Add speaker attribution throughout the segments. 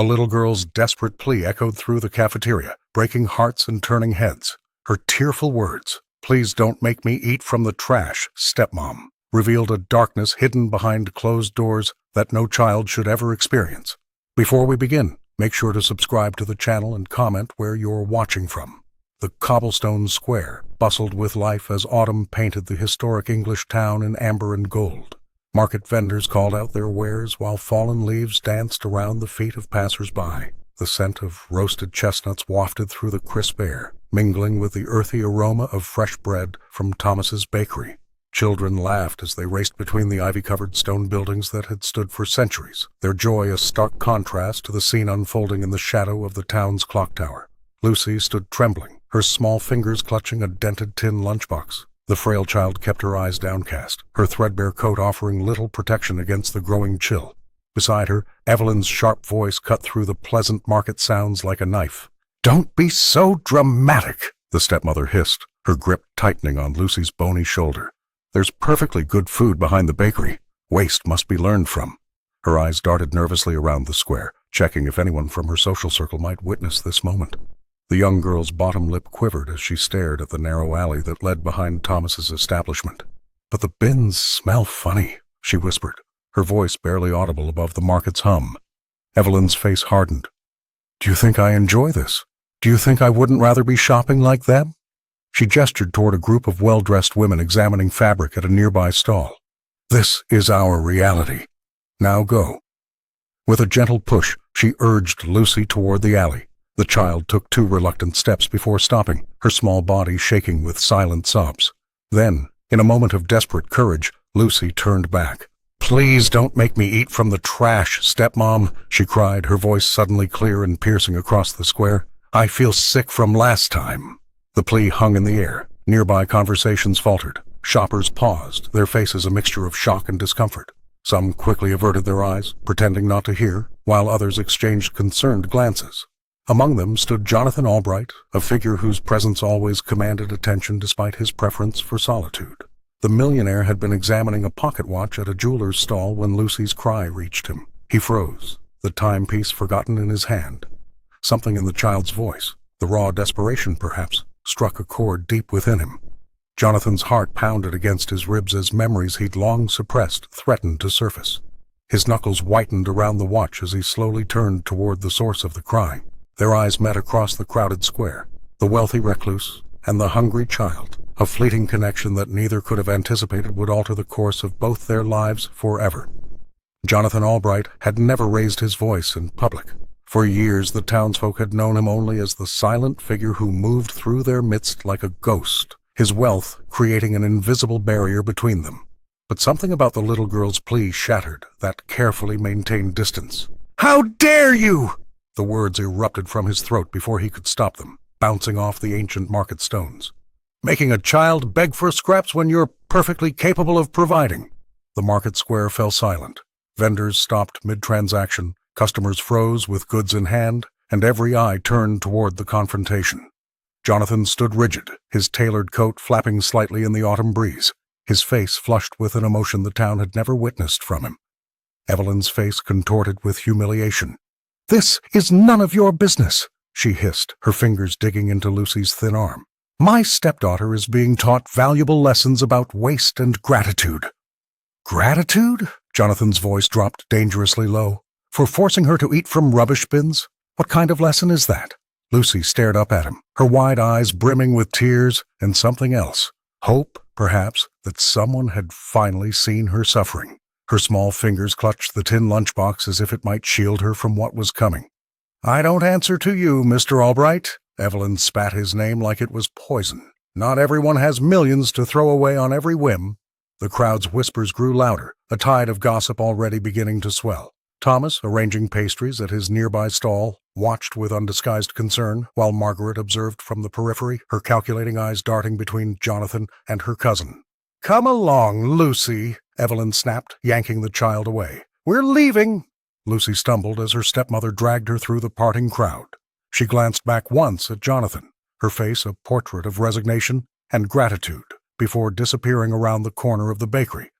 Speaker 1: A little girl's desperate plea echoed through the cafeteria, breaking hearts and turning heads. Her tearful words, "Please don't make me eat from the trash, stepmom," revealed a darkness hidden behind closed doors that no child should ever experience. Before we begin, make sure to subscribe to the channel and comment where you're watching from. The cobblestone square bustled with life as autumn painted the historic English town in amber and gold. Market vendors called out their wares while fallen leaves danced around the feet of passers-by. The scent of roasted chestnuts wafted through the crisp air, mingling with the earthy aroma of fresh bread from Thomas's bakery. Children laughed as they raced between the ivy-covered stone buildings that had stood for centuries, their joy a stark contrast to the scene unfolding in the shadow of the town's clock tower. Lucy stood trembling, her small fingers clutching a dented tin lunchbox. The frail child kept her eyes downcast, her threadbare coat offering little protection against the growing chill. Beside her, Evelyn's sharp voice cut through the pleasant market sounds like a knife. "Don't be so dramatic," the stepmother hissed, her grip tightening on Lucy's bony shoulder. "There's perfectly good food behind the bakery. Waste must be learned from." Her eyes darted nervously around the square, checking if anyone from her social circle might witness this moment. The young girl's bottom lip quivered as she stared at the narrow alley that led behind Thomas's establishment. "But the bins smell funny," she whispered, her voice barely audible above the market's hum. Evelyn's face hardened. "Do you think I enjoy this? Do you think I wouldn't rather be shopping like them?" She gestured toward a group of well-dressed women examining fabric at a nearby stall. "This is our reality. Now go." With a gentle push, she urged Lucy toward the alley. The child took 2 reluctant steps before stopping, her small body shaking with silent sobs. Then, in a moment of desperate courage, Lucy turned back. "Please don't make me eat from the trash, stepmom," she cried, her voice suddenly clear and piercing across the square. "I feel sick from last time." The plea hung in the air. Nearby conversations faltered. Shoppers paused, their faces a mixture of shock and discomfort. Some quickly averted their eyes, pretending not to hear, while others exchanged concerned glances. Among them stood Jonathan Albright, a figure whose presence always commanded attention despite his preference for solitude. The millionaire had been examining a pocket watch at a jeweler's stall when Lucy's cry reached him. He froze, the timepiece forgotten in his hand. Something in the child's voice, the raw desperation perhaps, struck a chord deep within him. Jonathan's heart pounded against his ribs as memories he'd long suppressed threatened to surface. His knuckles whitened around the watch as he slowly turned toward the source of the cry. Their eyes met across the crowded square, the wealthy recluse and the hungry child, a fleeting connection that neither could have anticipated would alter the course of both their lives forever. Jonathan Albright had never raised his voice in public. For years the townsfolk had known him only as the silent figure who moved through their midst like a ghost, his wealth creating an invisible barrier between them. But something about the little girl's plea shattered that carefully maintained distance. "How dare you!" The words erupted from his throat before he could stop them, bouncing off the ancient market stones. "Making a child beg for scraps when you're perfectly capable of providing." The market square fell silent. Vendors stopped mid-transaction, customers froze with goods in hand, and every eye turned toward the confrontation. Jonathan stood rigid, his tailored coat flapping slightly in the autumn breeze, his face flushed with an emotion the town had never witnessed from him. Evelyn's face contorted with humiliation. "This is none of your business," she hissed, her fingers digging into Lucy's thin arm. "My stepdaughter is being taught valuable lessons about waste and gratitude." "Gratitude?" Jonathan's voice dropped dangerously low. "For forcing her to eat from rubbish bins? What kind of lesson is that?" Lucy stared up at him, her wide eyes brimming with tears and something else. Hope, perhaps, that someone had finally seen her suffering. Her small fingers clutched the tin lunchbox as if it might shield her from what was coming. "I don't answer to you, Mr. Albright." Evelyn spat his name like it was poison. "Not everyone has millions to throw away on every whim." The crowd's whispers grew louder, a tide of gossip already beginning to swell. Thomas, arranging pastries at his nearby stall, watched with undisguised concern, while Margaret observed from the periphery, her calculating eyes darting between Jonathan and her cousin. "Come along, Lucy," Evelyn snapped, yanking the child away. "We're leaving." Lucy stumbled as her stepmother dragged her through the parting crowd. She glanced back once at Jonathan, her face a portrait of resignation and gratitude, before disappearing around the corner of the bakery.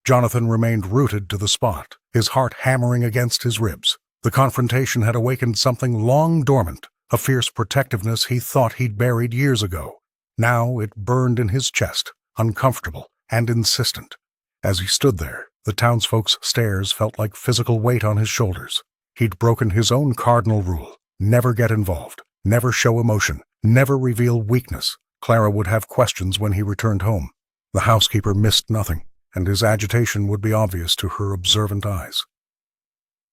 Speaker 1: Jonathan remained rooted to the spot, his heart hammering against his ribs. The confrontation had awakened something long dormant, a fierce protectiveness he thought he'd buried years ago. Now it burned in his chest, uncomfortable and insistent. As he stood there, the townsfolk's stares felt like physical weight on his shoulders. He'd broken his own cardinal rule: never get involved, never show emotion, never reveal weakness. Clara would have questions when he returned home. The housekeeper missed nothing, and his agitation would be obvious to her observant eyes.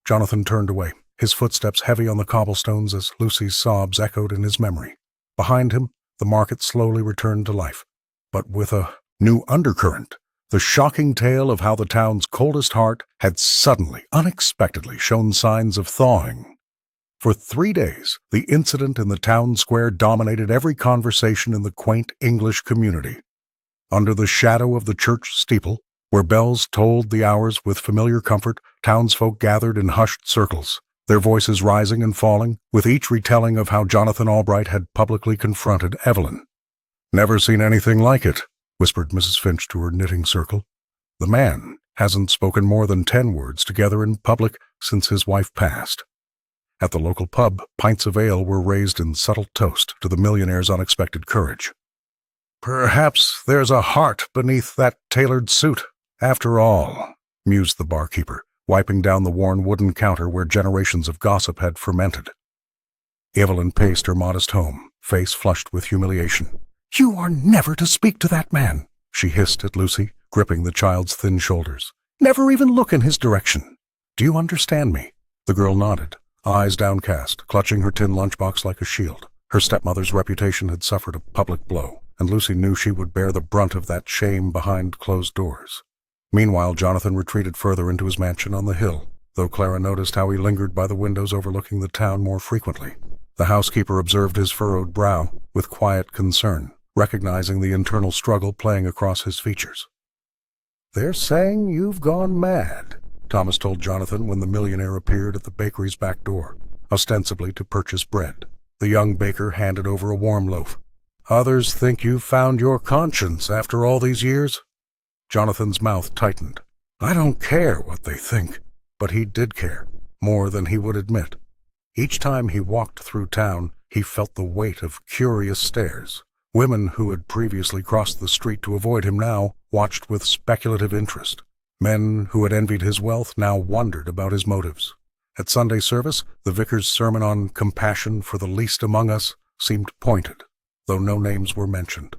Speaker 1: Jonathan turned away, his footsteps heavy on the cobblestones as Lucy's sobs echoed in his memory. Behind him, the market slowly returned to life, but with a new undercurrent, the shocking tale of how the town's coldest heart had suddenly, unexpectedly shown signs of thawing. For 3 days, the incident in the town square dominated every conversation in the quaint English community. Under the shadow of the church steeple, where bells tolled the hours with familiar comfort, townsfolk gathered in hushed circles, their voices rising and falling, with each retelling of how Jonathan Albright had publicly confronted Evelyn. "Never seen anything like it," whispered Mrs. Finch to her knitting circle. "The man hasn't spoken more than 10 words together in public since his wife passed." At the local pub, pints of ale were raised in subtle toast to the millionaire's unexpected courage. "Perhaps there's a heart beneath that tailored suit, after all," mused the barkeeper, wiping down the worn wooden counter where generations of gossip had fermented. Evelyn paced her modest home, face flushed with humiliation. "You are never to speak to that man," she hissed at Lucy, gripping the child's thin shoulders. "Never even look in his direction. Do you understand me?" The girl nodded, eyes downcast, clutching her tin lunchbox like a shield. Her stepmother's reputation had suffered a public blow, and Lucy knew she would bear the brunt of that shame behind closed doors. Meanwhile, Jonathan retreated further into his mansion on the hill, though Clara noticed how he lingered by the windows overlooking the town more frequently. The housekeeper observed his furrowed brow with quiet concern, recognizing the internal struggle playing across his features. "They're saying you've gone mad," Thomas told Jonathan when the millionaire appeared at the bakery's back door, ostensibly to purchase bread. The young baker handed over a warm loaf. "Others think you've found your conscience after all these years?" Jonathan's mouth tightened. I don't care what they think, but he did care, more than he would admit. Each time he walked through town, he felt the weight of curious stares. Women who had previously crossed the street to avoid him now watched with speculative interest. Men who had envied his wealth now wondered about his motives. At Sunday service, the vicar's sermon on compassion for the least among us seemed pointed, though no names were mentioned.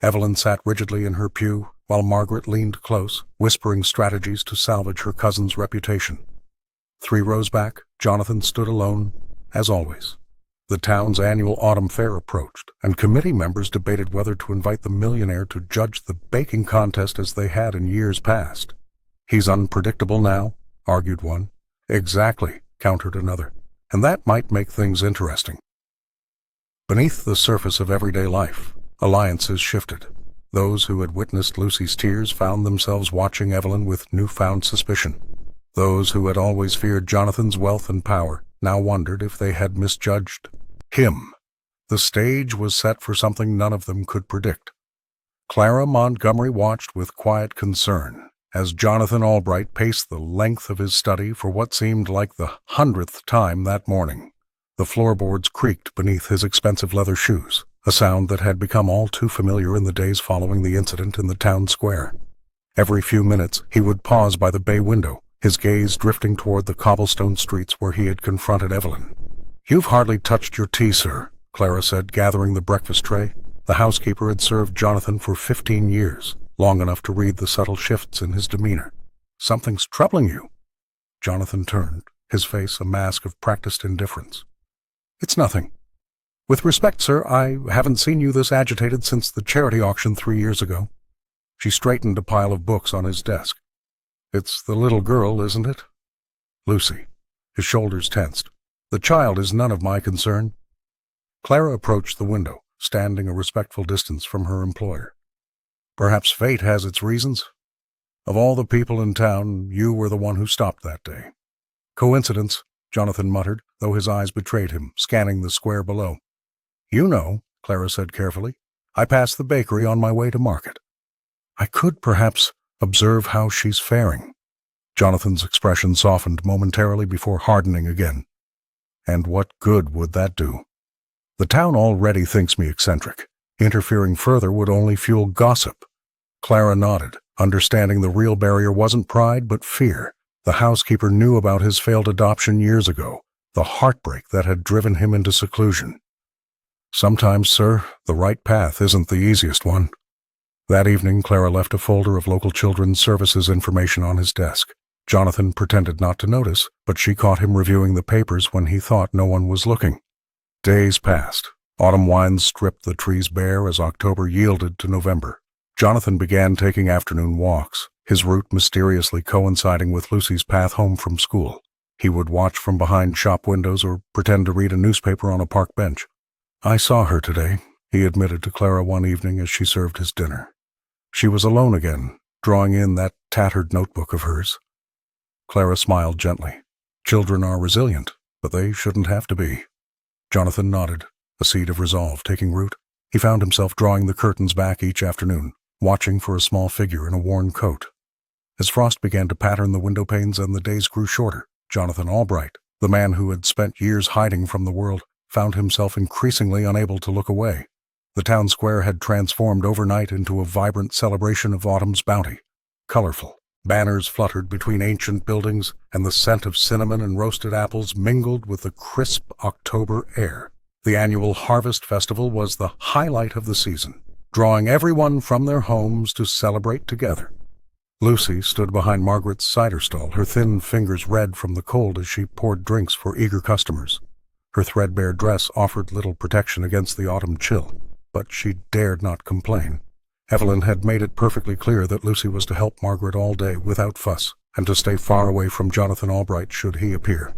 Speaker 1: Evelyn sat rigidly in her pew, while Margaret leaned close, whispering strategies to salvage her cousin's reputation. 3 rows back, Jonathan stood alone, as always. The town's annual autumn fair approached, and committee members debated whether to invite the millionaire to judge the baking contest as they had in years past. "He's unpredictable now," argued one. "Exactly," countered another, "and that might make things interesting." Beneath the surface of everyday life, alliances shifted. Those who had witnessed Lucy's tears found themselves watching Evelyn with newfound suspicion. Those who had always feared Jonathan's wealth and power now wondered if they had misjudged him. The stage was set for something none of them could predict. Clara Montgomery watched with quiet concern as Jonathan Albright paced the length of his study for what seemed like the 100th time that morning. The floorboards creaked beneath his expensive leather shoes, a sound that had become all too familiar in the days following the incident in the town square. Every few minutes he would pause by the bay window, his gaze drifting toward the cobblestone streets where he had confronted Evelyn. "You've hardly touched your tea, sir," Clara said, gathering the breakfast tray. The housekeeper had served Jonathan for 15 years, long enough to read the subtle shifts in his demeanor. "Something's troubling you." Jonathan turned, his face a mask of practiced indifference. "It's nothing. With respect, sir, I haven't seen you this agitated since the charity auction 3 years ago." She straightened a pile of books on his desk. "It's the little girl, isn't it?" "Lucy." His shoulders tensed. "The child is none of my concern." Clara approached the window, standing a respectful distance from her employer. "Perhaps fate has its reasons. Of all the people in town, you were the one who stopped that day." "Coincidence," Jonathan muttered, though his eyes betrayed him, scanning the square below. "You know," Clara said carefully, "I passed the bakery on my way to market. I could perhaps observe how she's faring." Jonathan's expression softened momentarily before hardening again. And what good would that do? The town already thinks me eccentric. Interfering further would only fuel gossip. Clara nodded, understanding the real barrier wasn't pride but fear. The housekeeper knew about his failed adoption years ago, the heartbreak that had driven him into seclusion. Sometimes, sir, the right path isn't the easiest one. That evening, Clara left a folder of local children's services information on his desk. Jonathan pretended not to notice, but she caught him reviewing the papers when he thought no one was looking. Days passed. Autumn winds stripped the trees bare as October yielded to November. Jonathan began taking afternoon walks, his route mysteriously coinciding with Lucy's path home from school. He would watch from behind shop windows or pretend to read a newspaper on a park bench. "I saw her today," he admitted to Clara one evening as she served his dinner. She was alone again, drawing in that tattered notebook of hers. Clara smiled gently. Children are resilient, but they shouldn't have to be. Jonathan nodded, a seed of resolve taking root. He found himself drawing the curtains back each afternoon, watching for a small figure in a worn coat. As frost began to pattern the window panes and the days grew shorter, Jonathan Albright, the man who had spent years hiding from the world, found himself increasingly unable to look away. The town square had transformed overnight into a vibrant celebration of autumn's bounty. Colorful banners fluttered between ancient buildings, and the scent of cinnamon and roasted apples mingled with the crisp October air. The annual Harvest Festival was the highlight of the season, drawing everyone from their homes to celebrate together. Lucy stood behind Margaret's cider stall, her thin fingers red from the cold as she poured drinks for eager customers. Her threadbare dress offered little protection against the autumn chill, but she dared not complain. Evelyn had made it perfectly clear that Lucy was to help Margaret all day without fuss, and to stay far away from Jonathan Albright should he appear.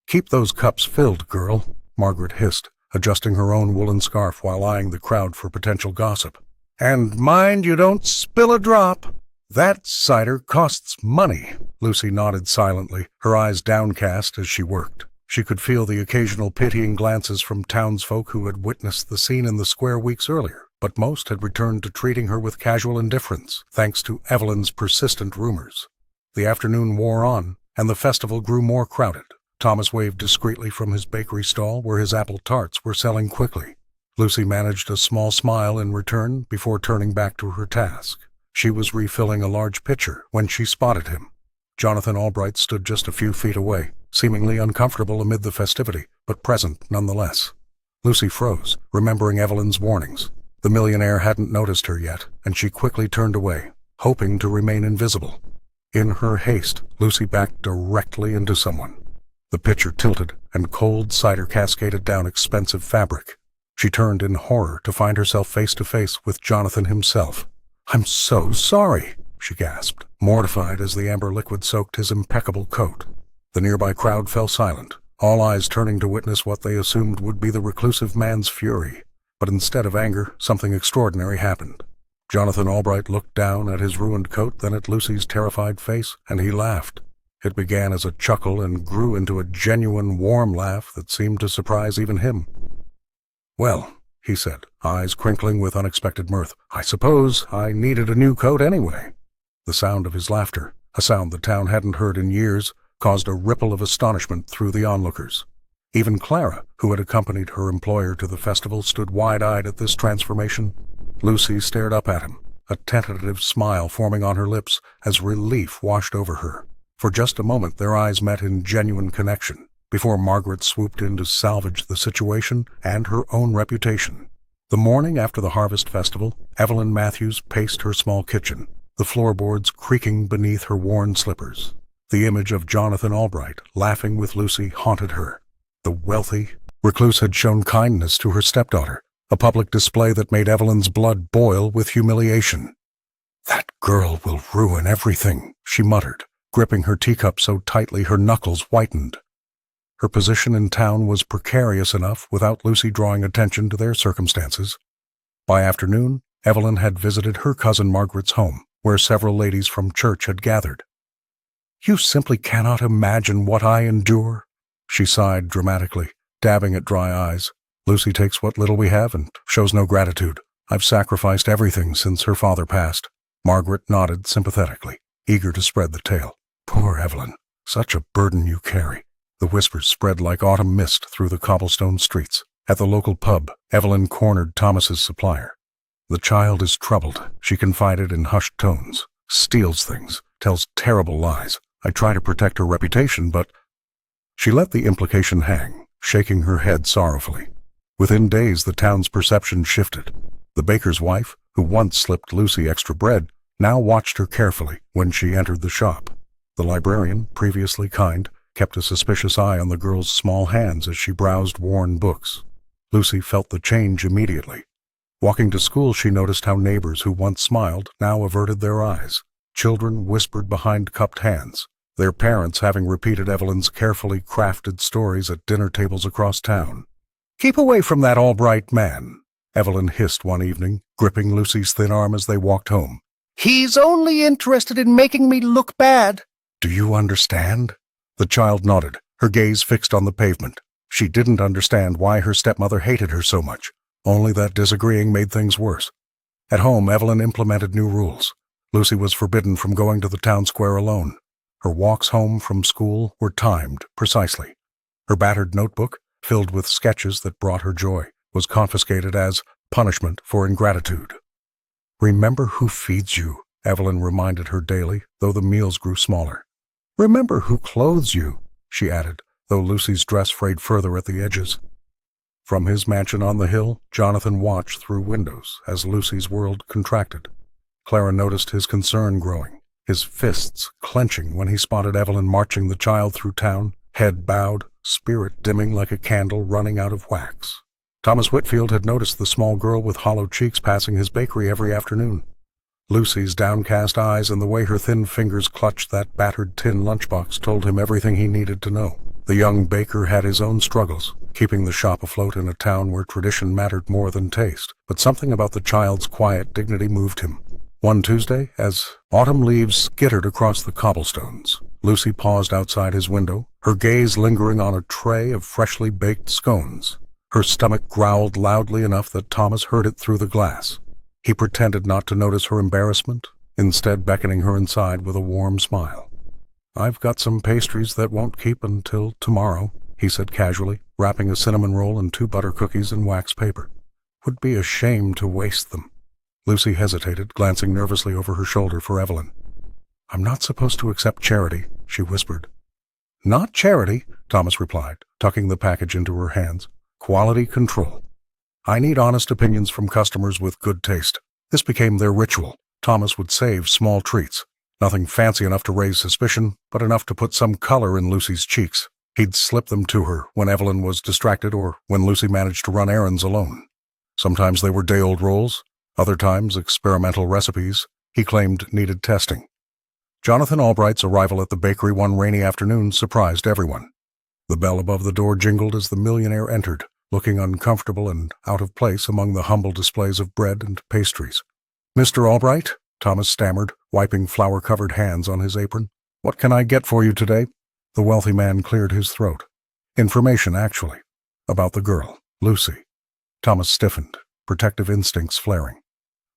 Speaker 1: "Keep those cups filled, girl," Margaret hissed, adjusting her own woolen scarf while eyeing the crowd for potential gossip. "And mind you don't spill a drop. That cider costs money." Lucy nodded silently, her eyes downcast as she worked. She could feel the occasional pitying glances from townsfolk who had witnessed the scene in the square weeks earlier, but most had returned to treating her with casual indifference, thanks to Evelyn's persistent rumors. The afternoon wore on, and the festival grew more crowded. Thomas waved discreetly from his bakery stall where his apple tarts were selling quickly. Lucy managed a small smile in return before turning back to her task. She was refilling a large pitcher when she spotted him. Jonathan Albright stood just a few feet away, seemingly uncomfortable amid the festivity, but present nonetheless. Lucy froze, remembering Evelyn's warnings. The millionaire hadn't noticed her yet, and she quickly turned away, hoping to remain invisible. In her haste, Lucy backed directly into someone. The pitcher tilted, and cold cider cascaded down expensive fabric. She turned in horror to find herself face to face with Jonathan himself. "I'm so sorry," she gasped, mortified as the amber liquid soaked his impeccable coat. The nearby crowd fell silent, all eyes turning to witness what they assumed would be the reclusive man's fury. But instead of anger, something extraordinary happened. Jonathan Albright looked down at his ruined coat, then at Lucy's terrified face, and he laughed. It began as a chuckle and grew into a genuine, warm laugh that seemed to surprise even him. "Well," he said, eyes crinkling with unexpected mirth, "I suppose I needed a new coat anyway." The sound of his laughter, a sound the town hadn't heard in years, caused a ripple of astonishment through the onlookers. Even Clara, who had accompanied her employer to the festival, stood wide-eyed at this transformation. Lucy stared up at him, a tentative smile forming on her lips as relief washed over her. For just a moment their eyes met in genuine connection, before Margaret swooped in to salvage the situation and her own reputation. The morning after the Harvest Festival, Evelyn Matthews paced her small kitchen, the floorboards creaking beneath her worn slippers. The image of Jonathan Albright laughing with Lucy haunted her. The wealthy recluse had shown kindness to her stepdaughter, a public display that made Evelyn's blood boil with humiliation. "That girl will ruin everything," she muttered, gripping her teacup so tightly her knuckles whitened. Her position in town was precarious enough without Lucy drawing attention to their circumstances. By afternoon, Evelyn had visited her cousin Margaret's home, where several ladies from church had gathered. "You simply cannot imagine what I endure," she sighed dramatically, dabbing at dry eyes. "Lucy takes what little we have and shows no gratitude. I've sacrificed everything since her father passed." Margaret nodded sympathetically, eager to spread the tale. Poor Evelyn. Such a burden you carry. The whispers spread like autumn mist through the cobblestone streets. At the local pub, Evelyn cornered Thomas's supplier. The child is troubled, she confided in hushed tones. Steals things, tells terrible lies. I try to protect her reputation, but... She let the implication hang, shaking her head sorrowfully. Within days, the town's perception shifted. The baker's wife, who once slipped Lucy extra bread, now watched her carefully when she entered the shop. The librarian, previously kind, kept a suspicious eye on the girl's small hands as she browsed worn books. Lucy felt the change immediately. Walking to school, she noticed how neighbors who once smiled now averted their eyes. Children whispered behind cupped hands, their parents having repeated Evelyn's carefully crafted stories at dinner tables across town. "Keep away from that Albright man," Evelyn hissed one evening, gripping Lucy's thin arm as they walked home. "He's only interested in making me look bad." "Do you understand?" The child nodded, her gaze fixed on the pavement. She didn't understand why her stepmother hated her so much, only that disagreeing made things worse. At home, Evelyn implemented new rules. Lucy was forbidden from going to the town square alone. Her walks home from school were timed precisely. Her battered notebook, filled with sketches that brought her joy, was confiscated as punishment for ingratitude. "Remember who feeds you," Evelyn reminded her daily, though the meals grew smaller. "Remember who clothes you," she added, though Lucy's dress frayed further at the edges. From his mansion on the hill, Jonathan watched through windows as Lucy's world contracted. Clara noticed his concern growing, his fists clenching when he spotted Evelyn marching the child through town, head bowed, spirit dimming like a candle running out of wax. Thomas Whitfield had noticed the small girl with hollow cheeks passing his bakery every afternoon. Lucy's downcast eyes and the way her thin fingers clutched that battered tin lunchbox told him everything he needed to know. The young baker had his own struggles, keeping the shop afloat in a town where tradition mattered more than taste, but something about the child's quiet dignity moved him. One Tuesday, as autumn leaves skittered across the cobblestones, Lucy paused outside his window, her gaze lingering on a tray of freshly baked scones. Her stomach growled loudly enough that Thomas heard it through the glass. He pretended not to notice her embarrassment, instead beckoning her inside with a warm smile. "I've got some pastries that won't keep until tomorrow," he said casually, wrapping a cinnamon roll and 2 butter cookies in wax paper. "Would be a shame to waste them." Lucy hesitated, glancing nervously over her shoulder for Evelyn. "I'm not supposed to accept charity," she whispered. "Not charity," Thomas replied, tucking the package into her hands. "Quality control. I need honest opinions from customers with good taste." This became their ritual. Thomas would save small treats. Nothing fancy enough to raise suspicion, but enough to put some color in Lucy's cheeks. He'd slip them to her when Evelyn was distracted or when Lucy managed to run errands alone. Sometimes they were day-old rolls, other times experimental recipes he claimed needed testing. Jonathan Albright's arrival at the bakery one rainy afternoon surprised everyone. The bell above the door jingled as the millionaire entered, looking uncomfortable and out of place among the humble displays of bread and pastries. "Mr. Albright," Thomas stammered, wiping flour-covered hands on his apron. "What can I get for you today?" The wealthy man cleared his throat. "Information, actually. About the girl, Lucy." Thomas stiffened, protective instincts flaring.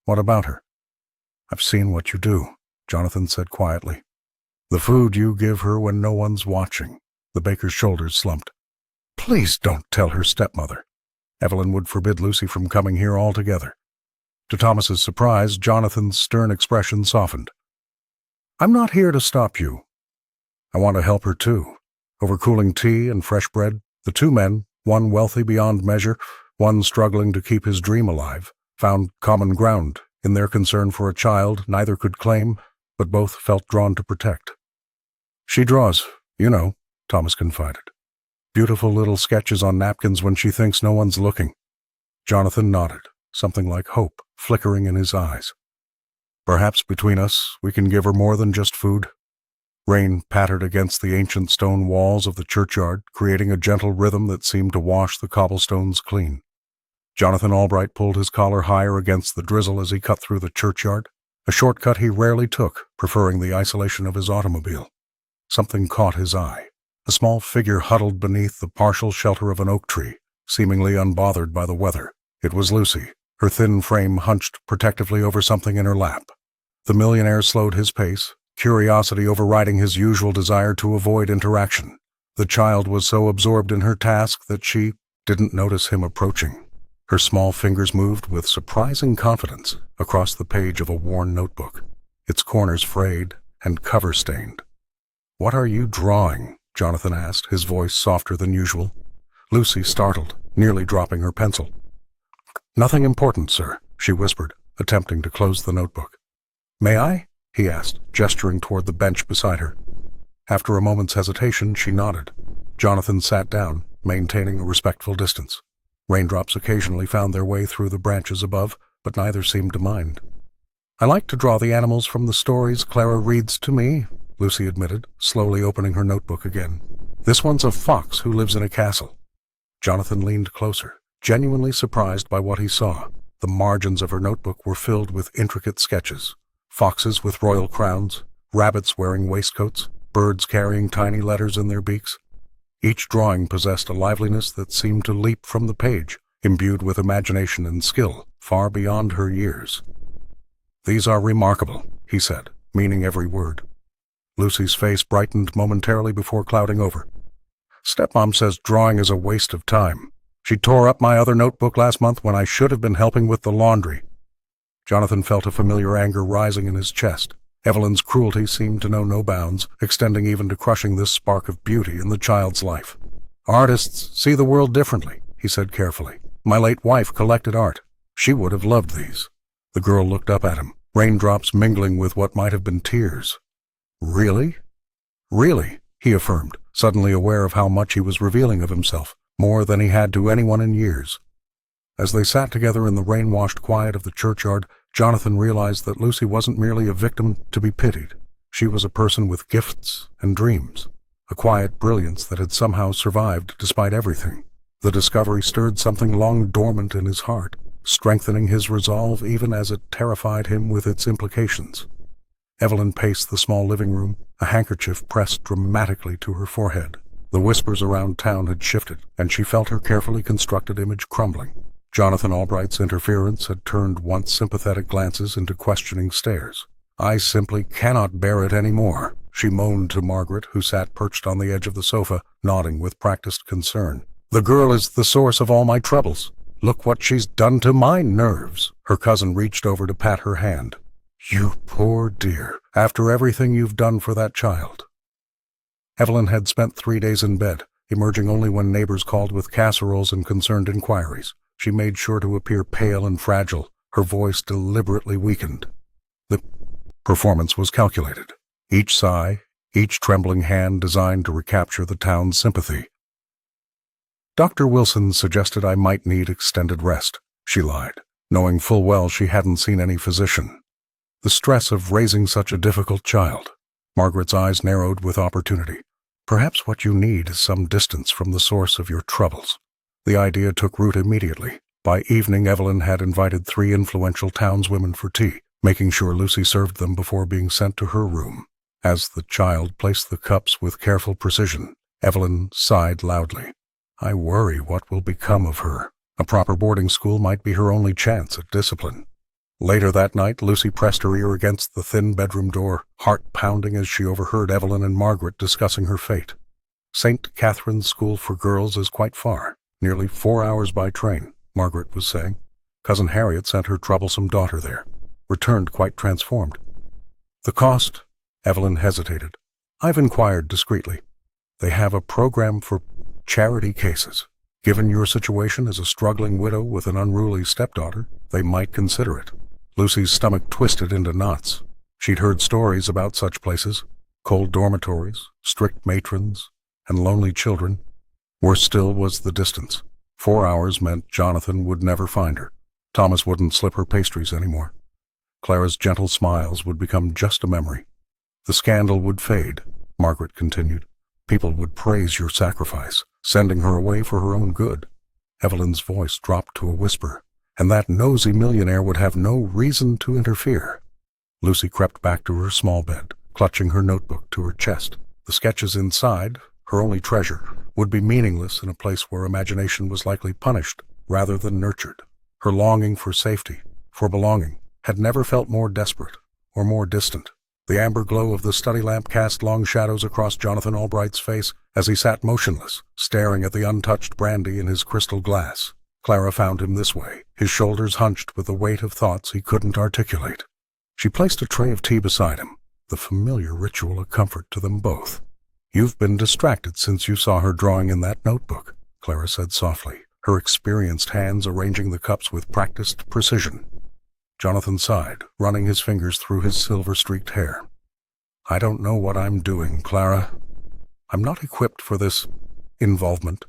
Speaker 1: "What about her?" "I've seen what you do," Jonathan said quietly. "The food you give her when no one's watching." The baker's shoulders slumped. "Please don't tell her stepmother. Evelyn would forbid Lucy from coming here altogether." To Thomas's surprise, Jonathan's stern expression softened. "I'm not here to stop you. I want to help her too." Over cooling tea and fresh bread, the 2 men, one wealthy beyond measure, one struggling to keep his dream alive, found common ground in their concern for a child neither could claim, but both felt drawn to protect. "She draws, you know," Thomas confided. "Beautiful little sketches on napkins when she thinks no one's looking." Jonathan nodded, something like hope flickering in his eyes. "Perhaps between us we can give her more than just food." Rain pattered against the ancient stone walls of the churchyard, creating a gentle rhythm that seemed to wash the cobblestones clean. Jonathan Albright pulled his collar higher against the drizzle as he cut through the churchyard, a shortcut he rarely took, preferring the isolation of his automobile. Something caught his eye. A small figure huddled beneath the partial shelter of an oak tree, seemingly unbothered by the weather. It was Lucy, her thin frame hunched protectively over something in her lap. The millionaire slowed his pace, curiosity overriding his usual desire to avoid interaction. The child was so absorbed in her task that she didn't notice him approaching. Her small fingers moved with surprising confidence across the page of a worn notebook, its corners frayed and cover stained. "What are you drawing?" Jonathan asked, his voice softer than usual. Lucy startled, nearly dropping her pencil. "Nothing important, sir," she whispered, attempting to close the notebook. "May I?" he asked, gesturing toward the bench beside her. After a moment's hesitation, she nodded. Jonathan sat down, maintaining a respectful distance. Raindrops occasionally found their way through the branches above, but neither seemed to mind. "I like to draw the animals from the stories Clara reads to me," Lucy admitted, slowly opening her notebook again. "This one's a fox who lives in a castle." Jonathan leaned closer, genuinely surprised by what he saw. The margins of her notebook were filled with intricate sketches. Foxes with royal crowns, rabbits wearing waistcoats, birds carrying tiny letters in their beaks. Each drawing possessed a liveliness that seemed to leap from the page, imbued with imagination and skill far beyond her years. "These are remarkable," he said, meaning every word. Lucy's face brightened momentarily before clouding over. "Stepmom says drawing is a waste of time. She tore up my other notebook last month when I should have been helping with the laundry." Jonathan felt a familiar anger rising in his chest. Evelyn's cruelty seemed to know no bounds, extending even to crushing this spark of beauty in the child's life. "Artists see the world differently," he said carefully. "My late wife collected art. She would have loved these." The girl looked up at him, raindrops mingling with what might have been tears. "Really?" "Really," he affirmed, suddenly aware of how much he was revealing of himself, more than he had to anyone in years. As they sat together in the rain-washed quiet of the churchyard, Jonathan realized that Lucy wasn't merely a victim to be pitied. She was a person with gifts and dreams, a quiet brilliance that had somehow survived despite everything. The discovery stirred something long dormant in his heart, strengthening his resolve even as it terrified him with its implications. Evelyn paced the small living room, a handkerchief pressed dramatically to her forehead. The whispers around town had shifted, and she felt her carefully constructed image crumbling. Jonathan Albright's interference had turned once sympathetic glances into questioning stares. "I simply cannot bear it any more," she moaned to Margaret, who sat perched on the edge of the sofa, nodding with practiced concern. "The girl is the source of all my troubles. Look what she's done to my nerves." Her cousin reached over to pat her hand. "You poor dear, after everything you've done for that child." Evelyn had spent 3 days in bed, emerging only when neighbors called with casseroles and concerned inquiries. She made sure to appear pale and fragile, her voice deliberately weakened. The performance was calculated. Each sigh, each trembling hand designed to recapture the town's sympathy. "Dr. Wilson suggested I might need extended rest," she lied, knowing full well she hadn't seen any physician. "The stress of raising such a difficult child." Margaret's eyes narrowed with opportunity. "Perhaps what you need is some distance from the source of your troubles." The idea took root immediately. By evening, Evelyn had invited 3 influential townswomen for tea, making sure Lucy served them before being sent to her room. As the child placed the cups with careful precision, Evelyn sighed loudly. "I worry what will become of her. A proper boarding school might be her only chance at discipline." Later that night, Lucy pressed her ear against the thin bedroom door, heart pounding as she overheard Evelyn and Margaret discussing her fate. "St. Catherine's School for Girls is quite far. Nearly 4 hours by train," Margaret was saying. "Cousin Harriet sent her troublesome daughter there. Returned quite transformed." "The cost?" Evelyn hesitated. "I've inquired discreetly. They have a program for charity cases. Given your situation as a struggling widow with an unruly stepdaughter, they might consider it." Lucy's stomach twisted into knots. She'd heard stories about such places: cold dormitories, strict matrons, and lonely children. Worse still was the distance. 4 hours meant Jonathan would never find her. Thomas wouldn't slip her pastries anymore. Clara's gentle smiles would become just a memory. "The scandal would fade," Margaret continued. "People would praise your sacrifice, sending her away for her own good." Evelyn's voice dropped to a whisper. "And that nosy millionaire would have no reason to interfere." Lucy crept back to her small bed, clutching her notebook to her chest. The sketches inside, her only treasure, would be meaningless in a place where imagination was likely punished rather than nurtured. Her longing for safety, for belonging, had never felt more desperate or more distant. The amber glow of the study lamp cast long shadows across Jonathan Albright's face as he sat motionless, staring at the untouched brandy in his crystal glass. Clara found him this way, his shoulders hunched with the weight of thoughts he couldn't articulate. She placed a tray of tea beside him, the familiar ritual a comfort to them both. "You've been distracted since you saw her drawing in that notebook," Clara said softly, her experienced hands arranging the cups with practiced precision. Jonathan sighed, running his fingers through his silver-streaked hair. "I don't know what I'm doing, Clara. I'm not equipped for this involvement.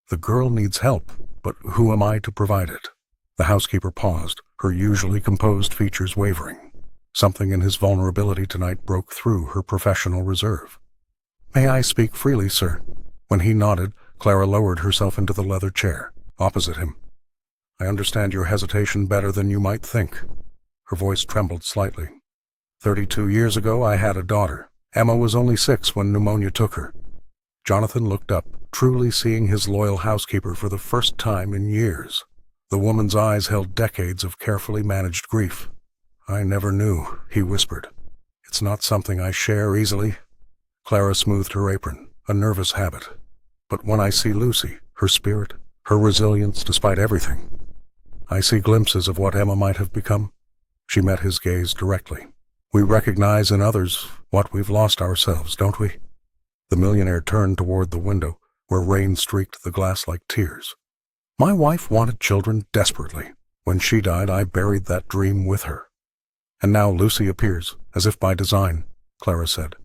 Speaker 1: The girl needs help, but who am I to provide it?" The housekeeper paused, her usually composed features wavering. Something in his vulnerability tonight broke through her professional reserve. "May I speak freely, sir?" When he nodded, Clara lowered herself into the leather chair, opposite him. "I understand your hesitation better than you might think." Her voice trembled slightly. 32 years ago, I had a daughter. Emma was only 6 when pneumonia took her." Jonathan looked up, truly seeing his loyal housekeeper for the first time in years. The woman's eyes held decades of carefully managed grief. "I never knew," he whispered. "It's not something I share easily." Clara smoothed her apron, a nervous habit. "But when I see Lucy, her spirit, her resilience despite everything, I see glimpses of what Emma might have become." She met his gaze directly. "We recognize in others what we've lost ourselves, don't we?" The millionaire turned toward the window, where rain streaked the glass like tears. "My wife wanted children desperately. When she died, I buried that dream with her. And now Lucy appears, as if by design," Clara said.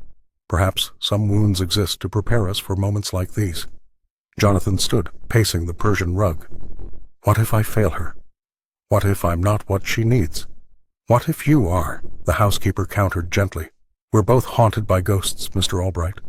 Speaker 1: "Perhaps some wounds exist to prepare us for moments like these." Jonathan stood, pacing the Persian rug. "What if I fail her? What if I'm not what she needs? What if you are?" the housekeeper countered gently. "We're both haunted by ghosts, Mr. Albright.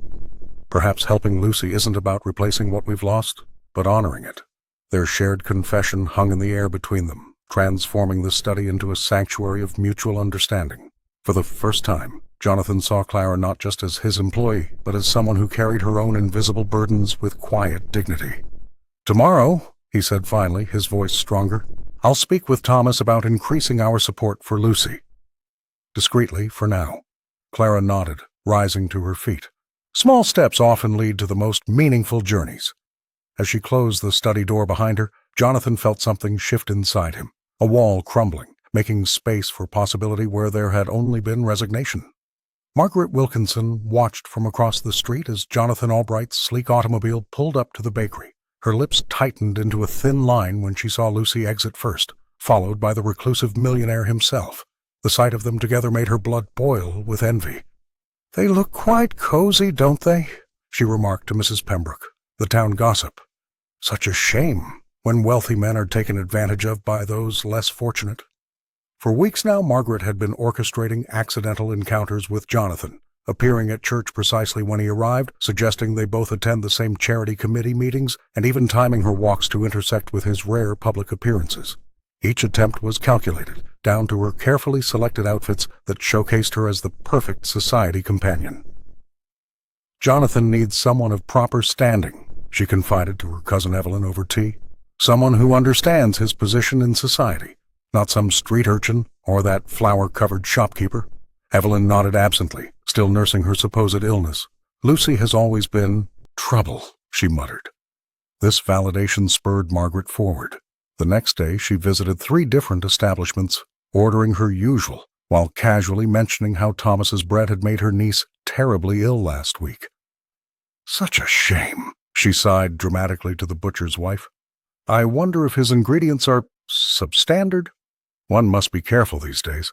Speaker 1: Perhaps helping Lucy isn't about replacing what we've lost, but honoring it." Their shared confession hung in the air between them, transforming the study into a sanctuary of mutual understanding. For the first time, Jonathan saw Clara not just as his employee, but as someone who carried her own invisible burdens with quiet dignity. "Tomorrow," he said finally, his voice stronger, "I'll speak with Thomas about increasing our support for Lucy." Discreetly, for now. Clara nodded, rising to her feet. Small steps often lead to the most meaningful journeys. As she closed the study door behind her, Jonathan felt something shift inside him, a wall crumbling, making space for possibility where there had only been resignation. Margaret Wilkinson watched from across the street as Jonathan Albright's sleek automobile pulled up to the bakery. Her lips tightened into a thin line when she saw Lucy exit first, followed by the reclusive millionaire himself. The sight of them together made her blood boil with envy. "They look quite cozy, don't they?" she remarked to Mrs. Pembroke, the town gossip. "Such a shame when wealthy men are taken advantage of by those less fortunate." For weeks now, Margaret had been orchestrating accidental encounters with Jonathan, appearing at church precisely when he arrived, suggesting they both attend the same charity committee meetings, and even timing her walks to intersect with his rare public appearances. Each attempt was calculated, down to her carefully selected outfits that showcased her as the perfect society companion. "Jonathan needs someone of proper standing," she confided to her cousin Evelyn over tea. "Someone who understands his position in society, not some street urchin or that flower-covered shopkeeper." Evelyn nodded absently, still nursing her supposed illness. "Lucy has always been trouble," she muttered. This validation spurred Margaret forward. The next day she visited 3 different establishments, ordering her usual, while casually mentioning how Thomas's bread had made her niece terribly ill last week. "Such a shame," she sighed dramatically to the butcher's wife. "I wonder if his ingredients are substandard? One must be careful these days."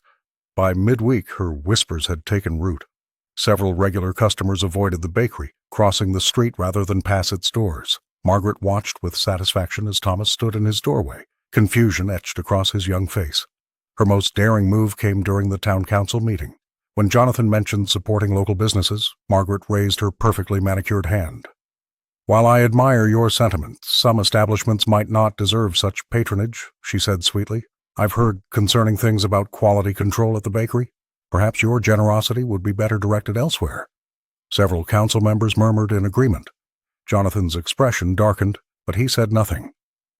Speaker 1: By midweek, her whispers had taken root. Several regular customers avoided the bakery, crossing the street rather than pass its doors. Margaret watched with satisfaction as Thomas stood in his doorway, confusion etched across his young face. Her most daring move came during the town council meeting. When Jonathan mentioned supporting local businesses, Margaret raised her perfectly manicured hand. "While I admire your sentiments, some establishments might not deserve such patronage," she said sweetly. "I've heard concerning things about quality control at the bakery. Perhaps your generosity would be better directed elsewhere." Several council members murmured in agreement. Jonathan's expression darkened, but he said nothing.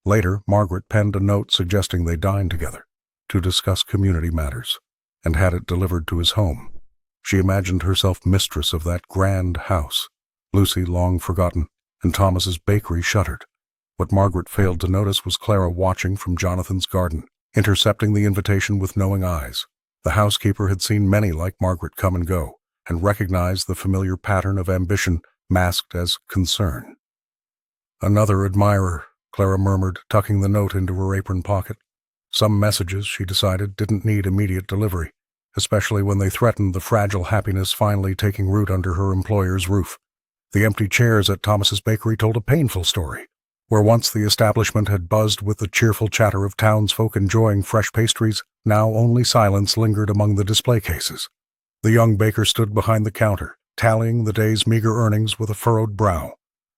Speaker 1: Later, Margaret penned a note suggesting they dine together to discuss community matters, and had it delivered to his home. She imagined herself mistress of that grand house, Lucy long forgotten, and Thomas's bakery shuttered. What Margaret failed to notice was Clara watching from Jonathan's garden, intercepting the invitation with knowing eyes. The housekeeper had seen many like Margaret come and go, and recognized the familiar pattern of ambition masked as concern. "Another admirer," Clara murmured, tucking the note into her apron pocket. Some messages, she decided, didn't need immediate delivery, especially when they threatened the fragile happiness finally taking root under her employer's roof. The empty chairs at Thomas's bakery told a painful story. Where once the establishment had buzzed with the cheerful chatter of townsfolk enjoying fresh pastries, now only silence lingered among the display cases. The young baker stood behind the counter, tallying the day's meager earnings with a furrowed brow.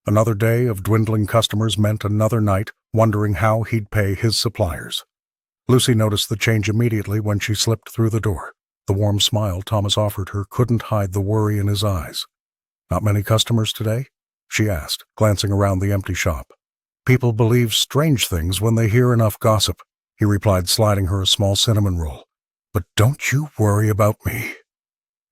Speaker 1: Another day of dwindling customers meant another night wondering how he'd pay his suppliers. Lucy noticed the change immediately when she slipped through the door. The warm smile Thomas offered her couldn't hide the worry in his eyes. "Not many customers today?" she asked, glancing around the empty shop. "People believe strange things when they hear enough gossip," he replied, sliding her a small cinnamon roll. "But don't you worry about me."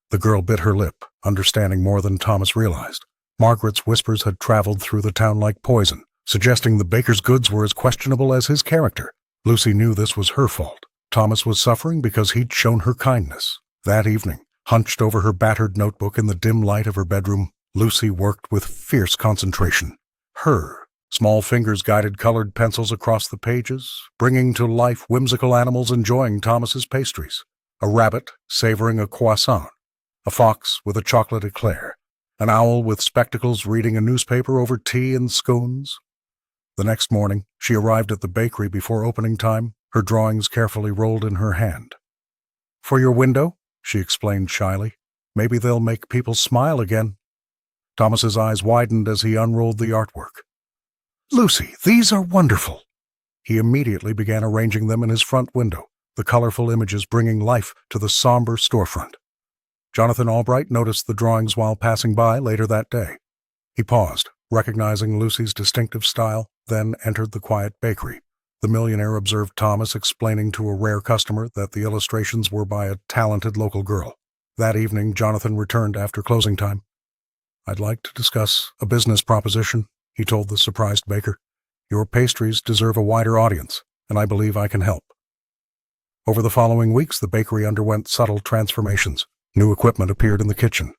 Speaker 1: The girl bit her lip, understanding more than Thomas realized. Margaret's whispers had traveled through the town like poison, suggesting the baker's goods were as questionable as his character. Lucy knew this was her fault. Thomas was suffering because he'd shown her kindness. That evening, hunched over her battered notebook in the dim light of her bedroom, Lucy worked with fierce concentration. Her small fingers guided colored pencils across the pages, bringing to life whimsical animals enjoying Thomas's pastries. A rabbit savoring a croissant, a fox with a chocolate eclair, an owl with spectacles reading a newspaper over tea and scones. The next morning, she arrived at the bakery before opening time, her drawings carefully rolled in her hand. "For your window," she explained shyly. "Maybe they'll make people smile again." Thomas's eyes widened as he unrolled the artwork. "Lucy, these are wonderful." He immediately began arranging them in his front window, the colorful images bringing life to the somber storefront. Jonathan Albright noticed the drawings while passing by later that day. He paused, recognizing Lucy's distinctive style, then entered the quiet bakery. The millionaire observed Thomas explaining to a rare customer that the illustrations were by a talented local girl. That evening, Jonathan returned after closing time. "I'd like to discuss a business proposition," he told the surprised baker. "Your pastries deserve a wider audience, and I believe I can help." Over the following weeks, the bakery underwent subtle transformations. New equipment appeared in the kitchen.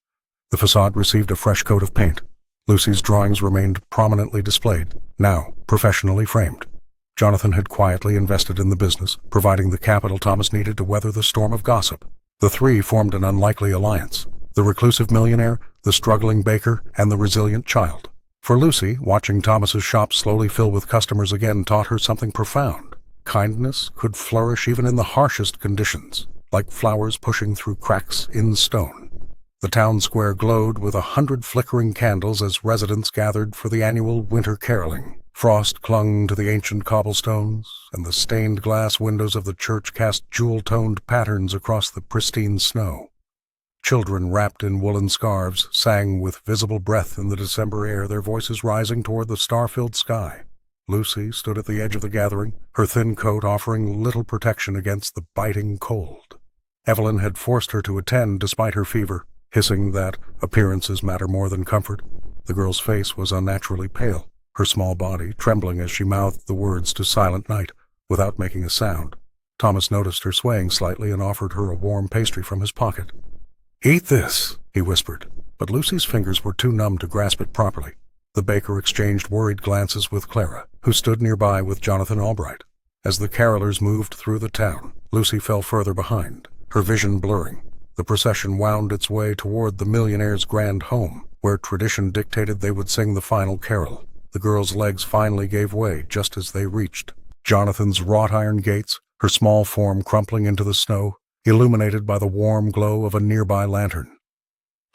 Speaker 1: The facade received a fresh coat of paint. Lucy's drawings remained prominently displayed, now professionally framed. Jonathan had quietly invested in the business, providing the capital Thomas needed to weather the storm of gossip. The three formed an unlikely alliance: the reclusive millionaire, the struggling baker, and the resilient child. For Lucy, watching Thomas's shop slowly fill with customers again taught her something profound. Kindness could flourish even in the harshest conditions, like flowers pushing through cracks in stone. The town square glowed with 100 flickering candles as residents gathered for the annual winter caroling. Frost clung to the ancient cobblestones, and the stained glass windows of the church cast jewel-toned patterns across the pristine snow. Children wrapped in woolen scarves sang with visible breath in the December air, their voices rising toward the star-filled sky. Lucy stood at the edge of the gathering, her thin coat offering little protection against the biting cold. Evelyn had forced her to attend despite her fever, hissing that appearances matter more than comfort. The girl's face was unnaturally pale, her small body trembling as she mouthed the words to Silent Night without making a sound. Thomas noticed her swaying slightly and offered her a warm pastry from his pocket. "Eat this," he whispered, but Lucy's fingers were too numb to grasp it properly. The baker exchanged worried glances with Clara, who stood nearby with Jonathan Albright. As the carolers moved through the town, Lucy fell further behind, her vision blurring. The procession wound its way toward the millionaire's grand home, where tradition dictated they would sing the final carol. The girl's legs finally gave way just as they reached Jonathan's wrought-iron gates, her small form crumpling into the snow, illuminated by the warm glow of a nearby lantern.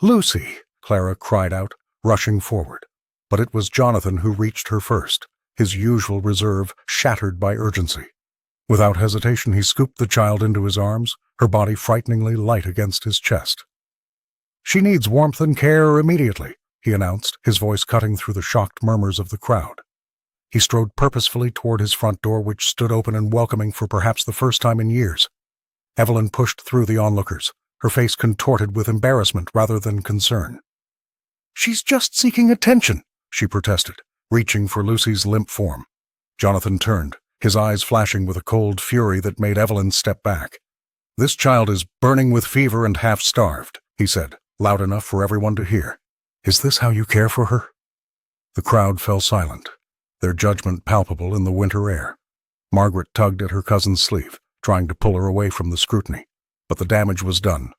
Speaker 1: "Lucy!" Clara cried out, rushing forward. But it was Jonathan who reached her first, his usual reserve shattered by urgency. Without hesitation, he scooped the child into his arms, her body frighteningly light against his chest. "She needs warmth and care immediately," he announced, his voice cutting through the shocked murmurs of the crowd. He strode purposefully toward his front door, which stood open and welcoming for perhaps the first time in years. Evelyn pushed through the onlookers. her face contorted with embarrassment rather than concern. "She's just seeking attention," she protested, reaching for Lucy's limp form. Jonathan turned, his eyes flashing with a cold fury that made Evelyn step back. "This child is burning with fever and half-starved," he said, loud enough for everyone to hear. "Is this how you care for her?" The crowd fell silent, their judgment palpable in the winter air. Margaret tugged at her cousin's sleeve, trying to pull her away from the scrutiny, but the damage was done.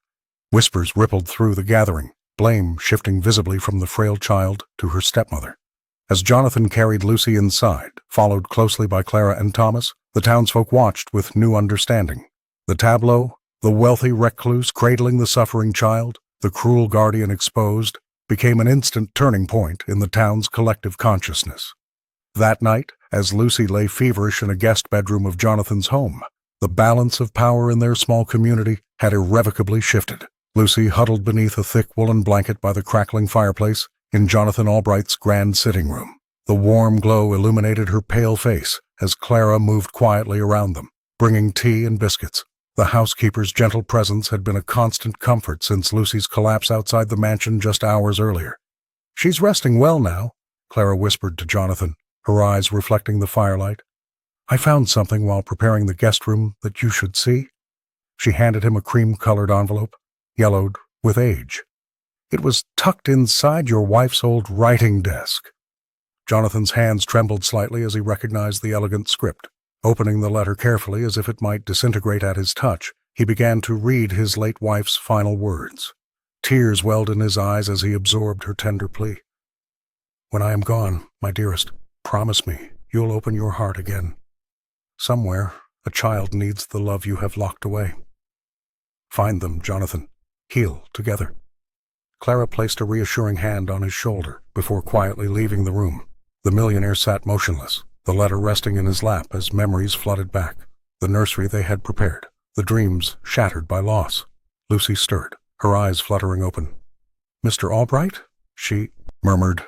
Speaker 1: Whispers rippled through the gathering, blame shifting visibly from the frail child to her stepmother. As Jonathan carried Lucy inside, followed closely by Clara and Thomas, the townsfolk watched with new understanding. The tableau, the wealthy recluse cradling the suffering child, the cruel guardian exposed, became an instant turning point in the town's collective consciousness. That night, as Lucy lay feverish in a guest bedroom of Jonathan's home, the balance of power in their small community had irrevocably shifted. Lucy huddled beneath a thick woolen blanket by the crackling fireplace in Jonathan Albright's grand sitting room. The warm glow illuminated her pale face as Clara moved quietly around them, bringing tea and biscuits. The housekeeper's gentle presence had been a constant comfort since Lucy's collapse outside the mansion just hours earlier. "She's resting well now," Clara whispered to Jonathan, her eyes reflecting the firelight. "I found something while preparing the guest room that you should see." She handed him a cream-colored envelope, yellowed with age. "It was tucked inside your wife's old writing desk." Jonathan's hands trembled slightly as he recognized the elegant script. Opening the letter carefully as if it might disintegrate at his touch, he began to read his late wife's final words. Tears welled in his eyes as he absorbed her tender plea. "When I am gone, my dearest, promise me you'll open your heart again. Somewhere, a child needs the love you have locked away. Find them, Jonathan. Heal together." Clara placed a reassuring hand on his shoulder before quietly leaving the room. The millionaire sat motionless, the letter resting in his lap as memories flooded back. The nursery they had prepared, the dreams shattered by loss. Lucy stirred, her eyes fluttering open. "Mr. Albright?" she murmured.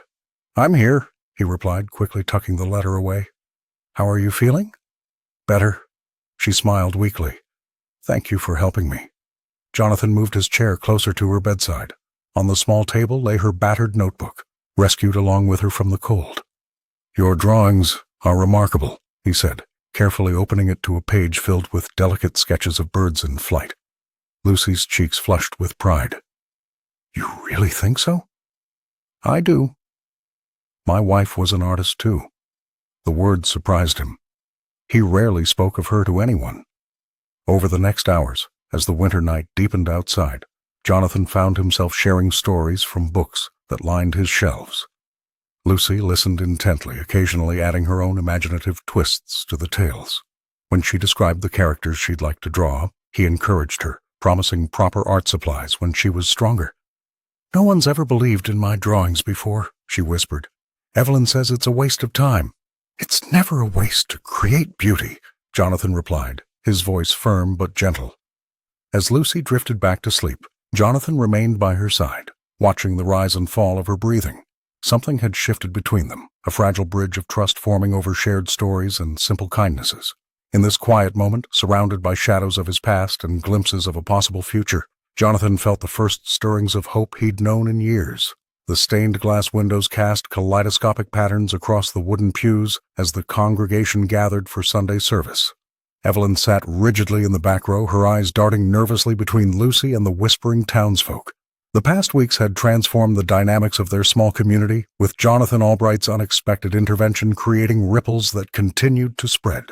Speaker 1: "I'm here," he replied, quickly tucking the letter away. "How are you feeling?" "Better." She smiled weakly. "Thank you for helping me." Jonathan moved his chair closer to her bedside. On the small table lay her battered notebook, rescued along with her from the cold. "Your drawings are remarkable," he said, carefully opening it to a page filled with delicate sketches of birds in flight. Lucy's cheeks flushed with pride. "You really think so?" "I do." "My wife was an artist too." The word surprised him. He rarely spoke of her to anyone. Over the next hours, as the winter night deepened outside, Jonathan found himself sharing stories from books that lined his shelves. Lucy listened intently, occasionally adding her own imaginative twists to the tales. When she described the characters she'd like to draw, he encouraged her, promising proper art supplies when she was stronger. "No one's ever believed in my drawings before," she whispered. "Evelyn says it's a waste of time." "It's never a waste to create beauty," Jonathan replied, his voice firm but gentle. As Lucy drifted back to sleep, Jonathan remained by her side, watching the rise and fall of her breathing. Something had shifted between them, a fragile bridge of trust forming over shared stories and simple kindnesses. In this quiet moment, surrounded by shadows of his past and glimpses of a possible future, Jonathan felt the first stirrings of hope he'd known in years. The stained glass windows cast kaleidoscopic patterns across the wooden pews as the congregation gathered for Sunday service. Evelyn sat rigidly in the back row, her eyes darting nervously between Lucy and the whispering townsfolk. The past weeks had transformed the dynamics of their small community, with Jonathan Albright's unexpected intervention creating ripples that continued to spread.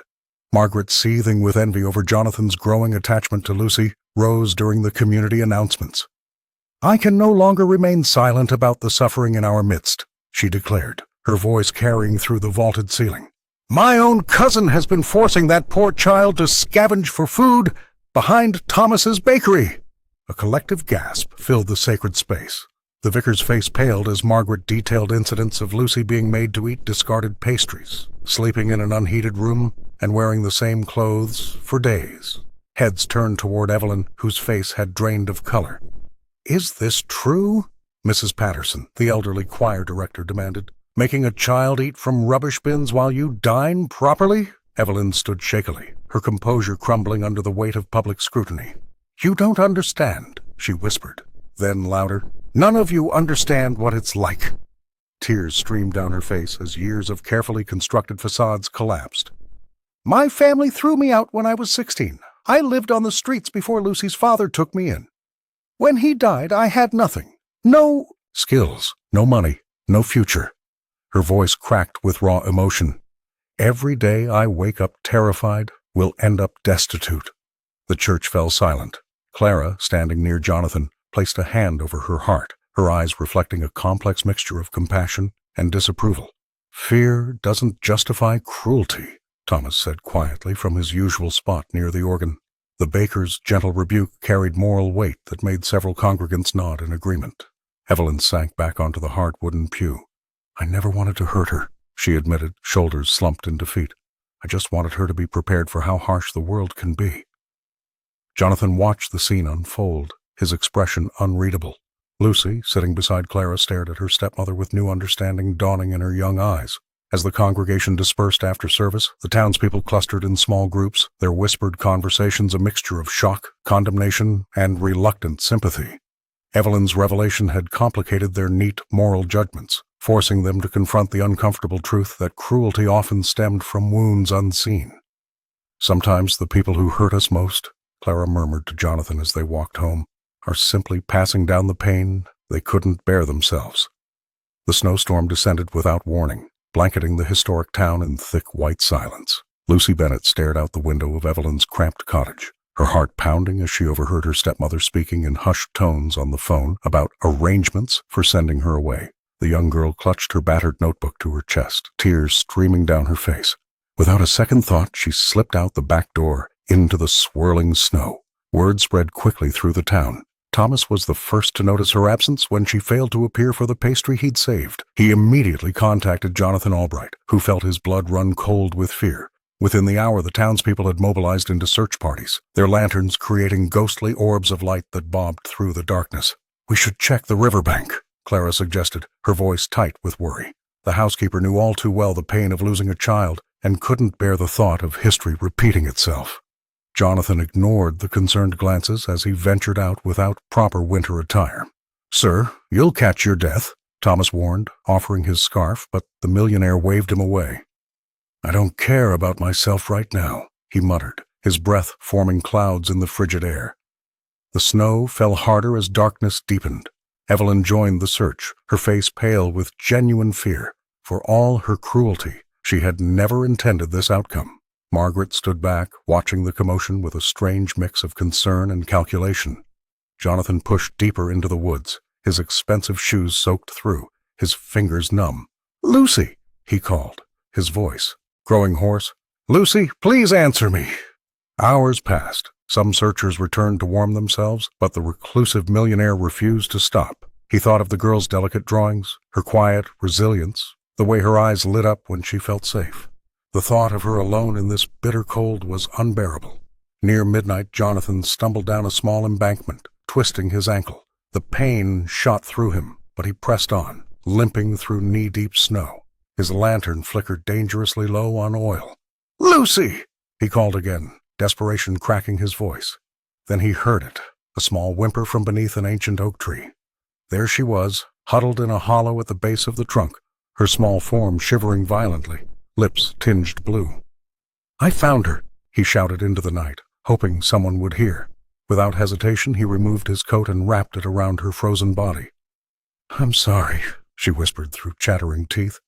Speaker 1: Margaret, seething with envy over Jonathan's growing attachment to Lucy, rose during the community announcements. "I can no longer remain silent about the suffering in our midst," she declared, her voice carrying through the vaulted ceiling. "My own cousin has been forcing that poor child to scavenge for food behind Thomas's bakery." A collective gasp filled the sacred space. The vicar's face paled as Margaret detailed incidents of Lucy being made to eat discarded pastries, sleeping in an unheated room, and wearing the same clothes for days. Heads turned toward Evelyn, whose face had drained of color. "Is this true?" Mrs. Patterson, the elderly choir director, demanded. "Making a child eat from rubbish bins while you dine properly?" Evelyn stood shakily, her composure crumbling under the weight of public scrutiny. "You don't understand," she whispered. Then louder, "None of you understand what it's like." Tears streamed down her face as years of carefully constructed facades collapsed. "My family threw me out when I was 16. I lived on the streets before Lucy's father took me in. When he died, I had nothing. No skills, no money, no future." Her voice cracked with raw emotion. "Every day I wake up terrified, we'll end up destitute." The church fell silent. Clara, standing near Jonathan, placed a hand over her heart, her eyes reflecting a complex mixture of compassion and disapproval. "Fear doesn't justify cruelty," Thomas said quietly from his usual spot near the organ. The baker's gentle rebuke carried moral weight that made several congregants nod in agreement. Evelyn sank back onto the hard wooden pew. "I never wanted to hurt her," she admitted, shoulders slumped in defeat. "I just wanted her to be prepared for how harsh the world can be." Jonathan watched the scene unfold, his expression unreadable. Lucy, sitting beside Clara, stared at her stepmother with new understanding dawning in her young eyes. As the congregation dispersed after service, the townspeople clustered in small groups, their whispered conversations a mixture of shock, condemnation, and reluctant sympathy. Evelyn's revelation had complicated their neat moral judgments, forcing them to confront the uncomfortable truth that cruelty often stemmed from wounds unseen. "Sometimes the people who hurt us most," Clara murmured to Jonathan as they walked home, "are simply passing down the pain they couldn't bear themselves." The snowstorm descended without warning, blanketing the historic town in thick white silence. Lucy Bennett stared out the window of Evelyn's cramped cottage, her heart pounding as she overheard her stepmother speaking in hushed tones on the phone about arrangements for sending her away. The young girl clutched her battered notebook to her chest, tears streaming down her face. Without a second thought, she slipped out the back door into the swirling snow. Word spread quickly through the town. Thomas was the first to notice her absence when she failed to appear for the pastry he'd saved. He immediately contacted Jonathan Albright, who felt his blood run cold with fear. Within the hour, the townspeople had mobilized into search parties, their lanterns creating ghostly orbs of light that bobbed through the darkness. "We should check the riverbank," Clara suggested, her voice tight with worry. The housekeeper knew all too well the pain of losing a child and couldn't bear the thought of history repeating itself. Jonathan ignored the concerned glances as he ventured out without proper winter attire. "Sir, you'll catch your death," Thomas warned, offering his scarf, but the millionaire waved him away. "I don't care about myself right now," he muttered, his breath forming clouds in the frigid air. The snow fell harder as darkness deepened. Evelyn joined the search, her face pale with genuine fear. For all her cruelty, she had never intended this outcome. Margaret stood back, watching the commotion with a strange mix of concern and calculation. Jonathan pushed deeper into the woods, his expensive shoes soaked through, his fingers numb. "Lucy!" he called, his voice growing hoarse. "Lucy, please answer me!" Hours passed. Some searchers returned to warm themselves, but the reclusive millionaire refused to stop. He thought of the girl's delicate drawings, her quiet resilience, the way her eyes lit up when she felt safe. The thought of her alone in this bitter cold was unbearable. Near midnight, Jonathan stumbled down a small embankment, twisting his ankle. The pain shot through him, but he pressed on, limping through knee-deep snow. His lantern flickered dangerously low on oil. "Lucy!" he called again, desperation cracking his voice. Then he heard it, a small whimper from beneath an ancient oak tree. There she was, huddled in a hollow at the base of the trunk, her small form shivering violently, lips tinged blue. "I found her," he shouted into the night, hoping someone would hear. Without hesitation, he removed his coat and wrapped it around her frozen body. "I'm sorry," she whispered through chattering teeth.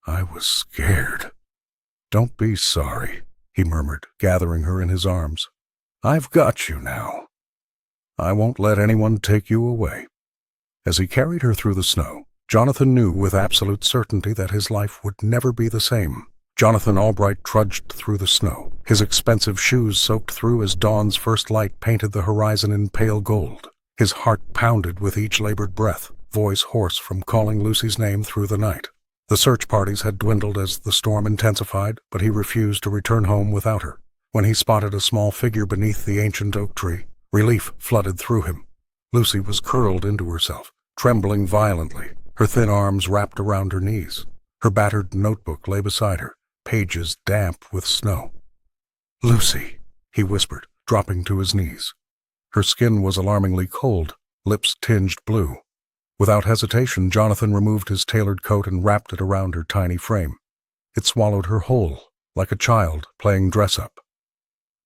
Speaker 1: "I was scared." "Don't be sorry," he murmured, gathering her in his arms. "I've got you now. I won't let anyone take you away." As he carried her through the snow, Jonathan knew with absolute certainty that his life would never be the same. Jonathan Albright trudged through the snow, his expensive shoes soaked through as dawn's first light painted the horizon in pale gold. His heart pounded with each labored breath, voice hoarse from calling Lucy's name through the night. The search parties had dwindled as the storm intensified, but he refused to return home without her. When he spotted a small figure beneath the ancient oak tree, relief flooded through him. Lucy was curled into herself, trembling violently, her thin arms wrapped around her knees. Her battered notebook lay beside her, pages damp with snow. "Lucy," he whispered, dropping to his knees. Her skin was alarmingly cold, lips tinged blue. Without hesitation, Jonathan removed his tailored coat and wrapped it around her tiny frame. It swallowed her whole, like a child playing dress-up.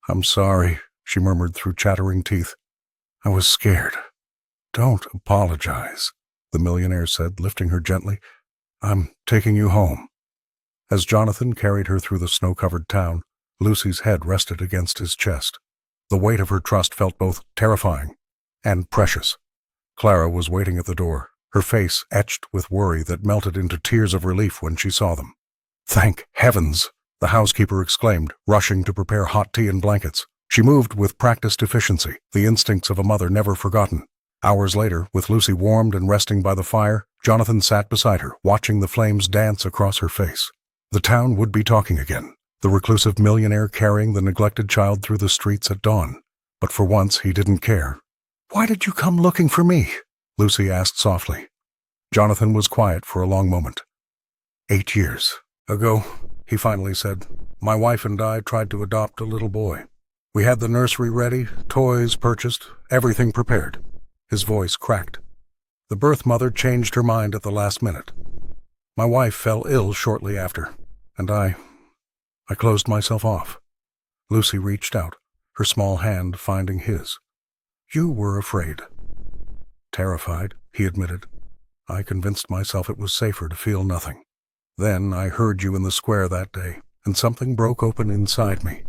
Speaker 1: "I'm sorry," she murmured through chattering teeth. "I was scared." "Don't apologize," the millionaire said, lifting her gently. "I'm taking you home." As Jonathan carried her through the snow-covered town, Lucy's head rested against his chest. The weight of her trust felt both terrifying and precious. Clara was waiting at the door, her face etched with worry that melted into tears of relief when she saw them. "Thank heavens!" the housekeeper exclaimed, rushing to prepare hot tea and blankets. She moved with practiced efficiency, the instincts of a mother never forgotten. Hours later, with Lucy warmed and resting by the fire, Jonathan sat beside her, watching the flames dance across her face. The town would be talking again, the reclusive millionaire carrying the neglected child through the streets at dawn. But for once he didn't care. "Why did you come looking for me?" Lucy asked softly. Jonathan was quiet for a long moment. 8 years ago, he finally said, "my wife and I tried to adopt a little boy. We had the nursery ready, toys purchased, everything prepared." His voice cracked. "The birth mother changed her mind at the last minute. My wife fell ill shortly after, and I closed myself off." Lucy reached out, her small hand finding his. "You were afraid." "Terrified," he admitted. "I convinced myself it was safer to feel nothing. Then I heard you in the square that day, and something broke open inside me."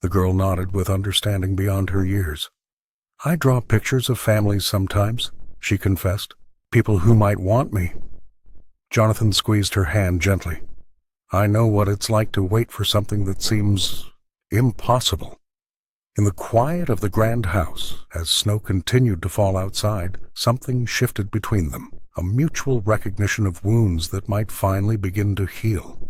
Speaker 1: The girl nodded with understanding beyond her years. "I draw pictures of families sometimes," she confessed. "People who might want me." Jonathan squeezed her hand gently. "I know what it's like to wait for something that seems impossible." In the quiet of the grand house, as snow continued to fall outside, something shifted between them, a mutual recognition of wounds that might finally begin to heal.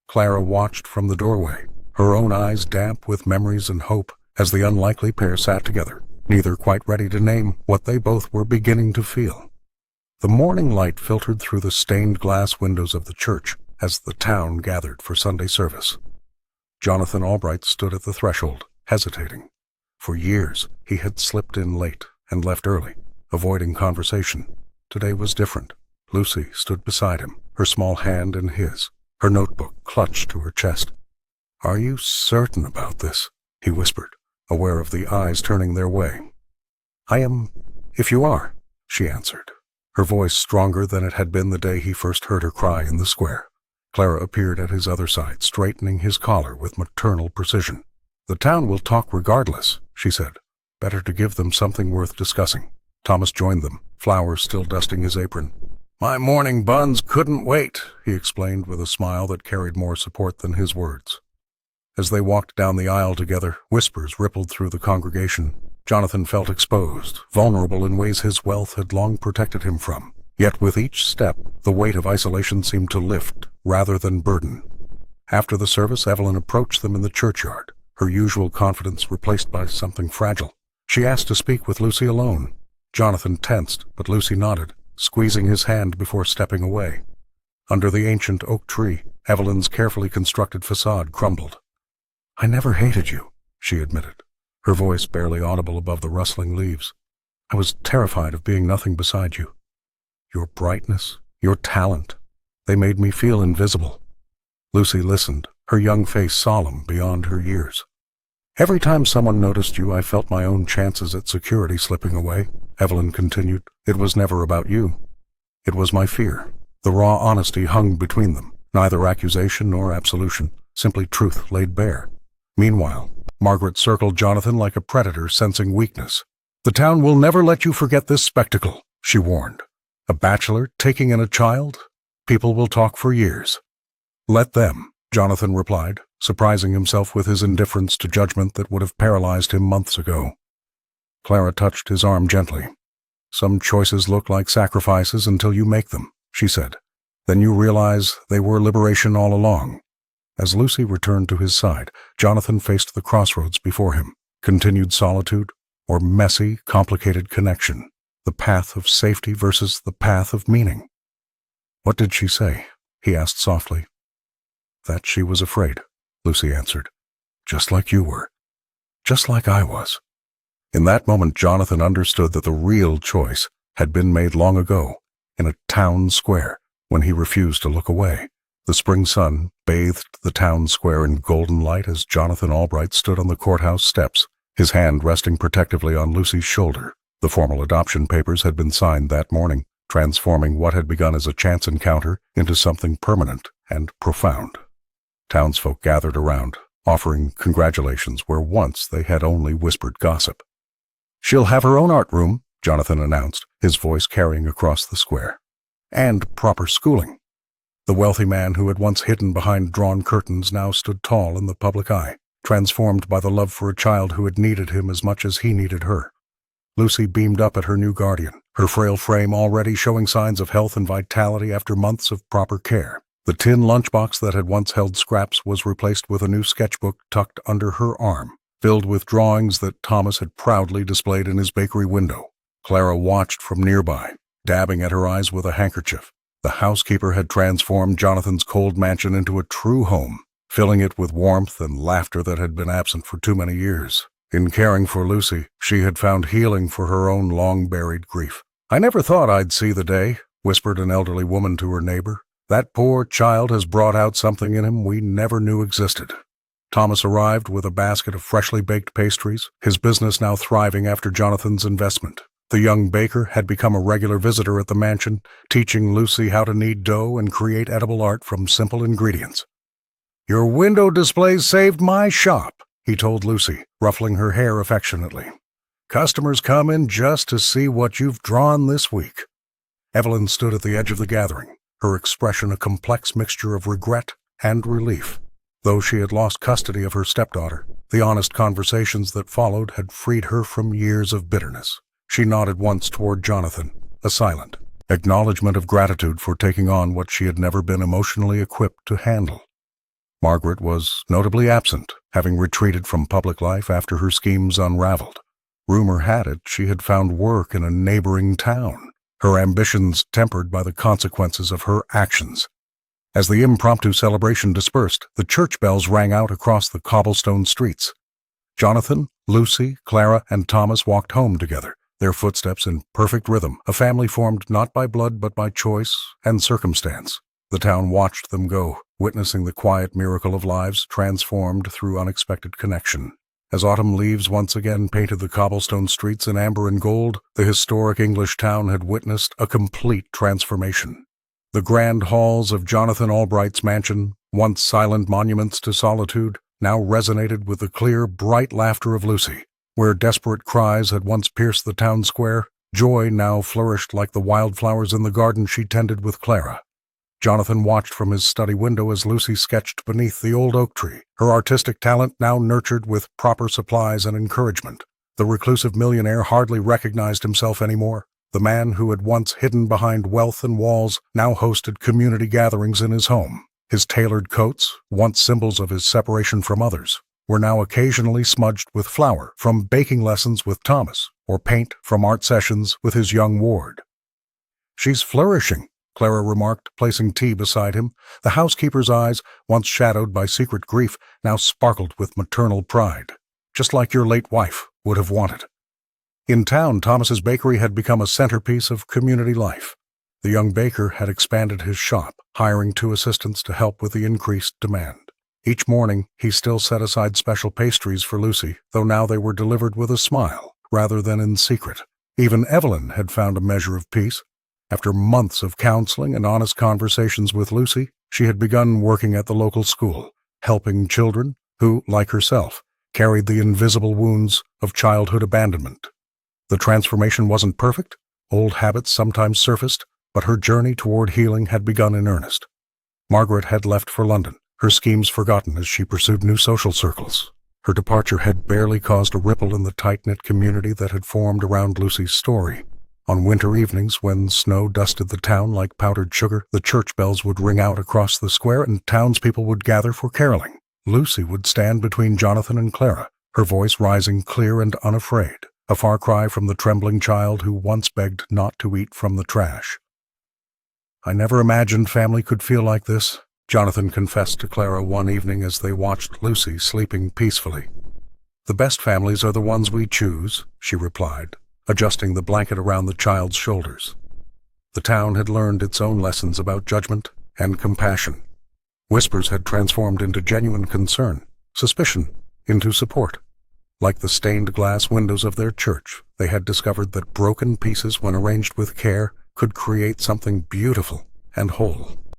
Speaker 1: Clara watched from the doorway, her own eyes damp with memories and hope, as the unlikely pair sat together, neither quite ready to name what they both were beginning to feel. The morning light filtered through the stained glass windows of the church as the town gathered for Sunday service. Jonathan Albright stood at the threshold, hesitating. For years, he had slipped in late and left early, avoiding conversation. Today was different. Lucy stood beside him, her small hand in his, her notebook clutched to her chest. "Are you certain about this?" he whispered, aware of the eyes turning their way. "I am, if you are," she answered, her voice stronger than it had been the day he first heard her cry in the square. Clara appeared at his other side, straightening his collar with maternal precision. "The town will talk regardless," she said. "Better to give them something worth discussing." Thomas joined them, flowers still dusting his apron. "My morning buns couldn't wait," he explained with a smile that carried more support than his words. As they walked down the aisle together, whispers rippled through the congregation. Jonathan felt exposed, vulnerable in ways his wealth had long protected him from. Yet with each step, the weight of isolation seemed to lift, rather than burden. After the service, Evelyn approached them in the churchyard, her usual confidence replaced by something fragile. She asked to speak with Lucy alone. Jonathan tensed, but Lucy nodded, squeezing his hand before stepping away. Under the ancient oak tree, Evelyn's carefully constructed facade crumbled. "I never hated you," she admitted, her voice barely audible above the rustling leaves. "I was terrified of being nothing beside you. Your brightness, your talent, they made me feel invisible." Lucy listened, her young face solemn beyond her years. "Every time someone noticed you, I felt my own chances at security slipping away," Evelyn continued. "It was never about you. It was my fear." The raw honesty hung between them, neither accusation nor absolution, simply truth laid bare. Meanwhile, Margaret circled Jonathan like a predator sensing weakness. "The town will never let you forget this spectacle," she warned. "A bachelor taking in a child? People will talk for years." "Let them," Jonathan replied, surprising himself with his indifference to judgment that would have paralyzed him months ago. Clara touched his arm gently. "Some choices look like sacrifices until you make them," she said. "Then you realize they were liberation all along." As Lucy returned to his side, Jonathan faced the crossroads before him. Continued solitude, or messy, complicated connection. The path of safety versus the path of meaning. "What did she say?" he asked softly. "That she was afraid," Lucy answered. "Just like you were. Just like I was." In that moment, Jonathan understood that the real choice had been made long ago, in a town square, when he refused to look away. The spring sun bathed the town square in golden light as Jonathan Albright stood on the courthouse steps, his hand resting protectively on Lucy's shoulder. The formal adoption papers had been signed that morning, transforming what had begun as a chance encounter into something permanent and profound. Townsfolk gathered around, offering congratulations where once they had only whispered gossip. "She'll have her own art room," Jonathan announced, his voice carrying across the square. "And proper schooling." The wealthy man who had once hidden behind drawn curtains now stood tall in the public eye, transformed by the love for a child who had needed him as much as he needed her. Lucy beamed up at her new guardian, her frail frame already showing signs of health and vitality after months of proper care. The tin lunchbox that had once held scraps was replaced with a new sketchbook tucked under her arm, filled with drawings that Thomas had proudly displayed in his bakery window. Clara watched from nearby, dabbing at her eyes with a handkerchief. The housekeeper had transformed Jonathan's cold mansion into a true home, filling it with warmth and laughter that had been absent for too many years. In caring for Lucy, she had found healing for her own long-buried grief. "I never thought I'd see the day," whispered an elderly woman to her neighbor. "That poor child has brought out something in him we never knew existed." Thomas arrived with a basket of freshly baked pastries, his business now thriving after Jonathan's investment. The young baker had become a regular visitor at the mansion, teaching Lucy how to knead dough and create edible art from simple ingredients. "Your window displays saved my shop," he told Lucy, ruffling her hair affectionately. "Customers come in just to see what you've drawn this week." Evelyn stood at the edge of the gathering, her expression a complex mixture of regret and relief. Though she had lost custody of her stepdaughter, the honest conversations that followed had freed her from years of bitterness. She nodded once toward Jonathan, a silent acknowledgement of gratitude for taking on what she had never been emotionally equipped to handle. Margaret was notably absent, having retreated from public life after her schemes unraveled. Rumor had it she had found work in a neighboring town, her ambitions tempered by the consequences of her actions. As the impromptu celebration dispersed, the church bells rang out across the cobblestone streets. Jonathan, Lucy, Clara, and Thomas walked home together, their footsteps in perfect rhythm, a family formed not by blood but by choice and circumstance. The town watched them go, witnessing the quiet miracle of lives transformed through unexpected connection. As autumn leaves once again painted the cobblestone streets in amber and gold, the historic English town had witnessed a complete transformation. The grand halls of Jonathan Albright's mansion, once silent monuments to solitude, now resonated with the clear, bright laughter of Lucy. Where desperate cries had once pierced the town square, joy now flourished like the wildflowers in the garden she tended with Clara. Jonathan watched from his study window as Lucy sketched beneath the old oak tree, her artistic talent now nurtured with proper supplies and encouragement. The reclusive millionaire hardly recognized himself anymore. The man who had once hidden behind wealth and walls now hosted community gatherings in his home. His tailored coats, once symbols of his separation from others, were now occasionally smudged with flour from baking lessons with Thomas, or paint from art sessions with his young ward. "She's flourishing," Clara remarked, placing tea beside him. The housekeeper's eyes, once shadowed by secret grief, now sparkled with maternal pride, just like your late wife would have wanted. In town, Thomas's bakery had become a centerpiece of community life. The young baker had expanded his shop, hiring 2 assistants to help with the increased demand. Each morning, he still set aside special pastries for Lucy, though now they were delivered with a smile, rather than in secret. Even Evelyn had found a measure of peace. After months of counseling and honest conversations with Lucy, she had begun working at the local school, helping children who, like herself, carried the invisible wounds of childhood abandonment. The transformation wasn't perfect. Old habits sometimes surfaced, but her journey toward healing had begun in earnest. Margaret had left for London, her schemes forgotten as she pursued new social circles. Her departure had barely caused a ripple in the tight-knit community that had formed around Lucy's story. On winter evenings, when snow dusted the town like powdered sugar, the church bells would ring out across the square and townspeople would gather for caroling. Lucy would stand between Jonathan and Clara, her voice rising clear and unafraid, a far cry from the trembling child who once begged not to eat from the trash. "I never imagined family could feel like this," Jonathan confessed to Clara one evening as they watched Lucy sleeping peacefully. "The best families are the ones we choose," she replied, adjusting the blanket around the child's shoulders. The town had learned its own lessons about judgment and compassion. Whispers had transformed into genuine concern, suspicion into support. Like the stained glass windows of their church, they had discovered that broken pieces, when arranged with care, could create something beautiful and whole.